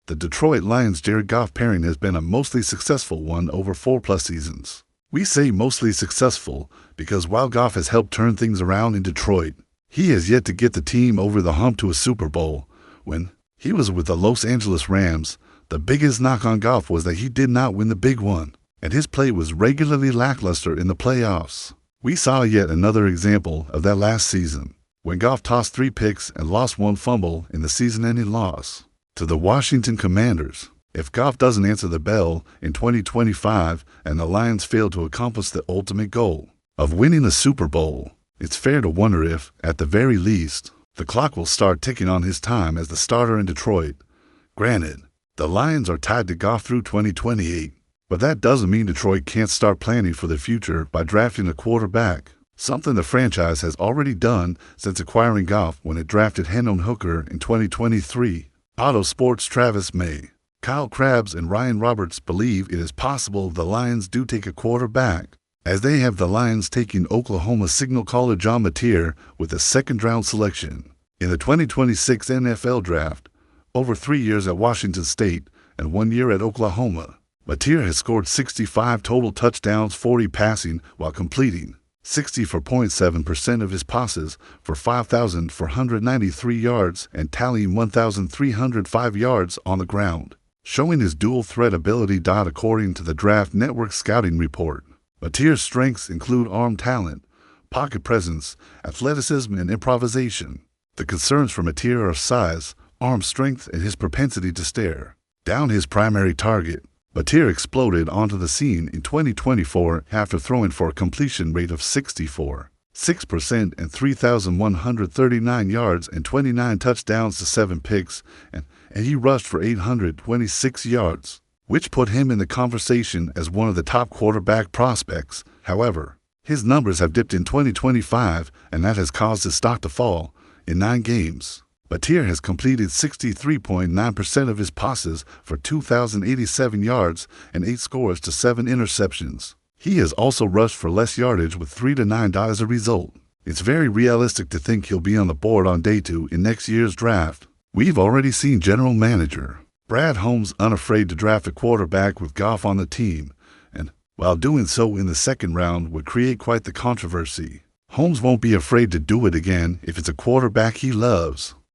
The Detroit Lions' Jared Goff pairing has been a mostly successful one over 4+ seasons. We say mostly successful because while Goff has helped turn things around in Detroit, he has yet to get the team over the hump to a Super Bowl. When he was with the Los Angeles Rams, the biggest knock on Goff was that he did not win the big one, and his play was regularly lackluster in the playoffs. We saw yet another example of that last season, when Goff tossed 3 picks and lost 1 fumble in the season-ending loss to the Washington Commanders. If Goff doesn't answer the bell in 2025 and the Lions fail to accomplish the ultimate goal of winning a Super Bowl, it's fair to wonder if, at the very least, the clock will start ticking on his time as the starter in Detroit. Granted, the Lions are tied to Goff through 2028, but that doesn't mean Detroit can't start planning for the future by drafting a quarterback, something the franchise has already done since acquiring Goff when it drafted Hendon Hooker in 2023. Auto Sports' Travis May, Kyle Krabs, and Ryan Roberts believe it is possible the Lions do take a quarterback, as they have the Lions taking Oklahoma signal caller John Mateer with a second-round selection in the 2026 NFL Draft. Over 3 years at Washington State and 1 year at Oklahoma, Mateer has scored 65 total touchdowns, 40 passing, while completing 64.7% of his passes for 5,493 yards and tallying 1,305 yards on the ground, showing his dual threat ability. According to the Draft Network scouting report, Mateer's strengths include arm talent, pocket presence, athleticism, and improvisation. The concerns for Mateer are size, arm strength, and his propensity to stare down his primary target. Mateer exploded onto the scene in 2024 after throwing for a completion rate of 64.6% and 3,139 yards and 29 touchdowns to 7 picks, and he rushed for 826 yards, which put him in the conversation as one of the top quarterback prospects. However, his numbers have dipped in 2025, and that has caused his stock to fall. In 9 games, Mateer has completed 63.9% of his passes for 2,087 yards and 8 scores to 7 interceptions. He has also rushed for less yardage with 3 to 9 as a result. It's very realistic to think he'll be on the board on day 2 in next year's draft. We've already seen general manager Brad Holmes unafraid to draft a quarterback with Goff on the team, and while doing so in the 2nd round would create quite the controversy, Holmes won't be afraid to do it again if it's a quarterback he loves.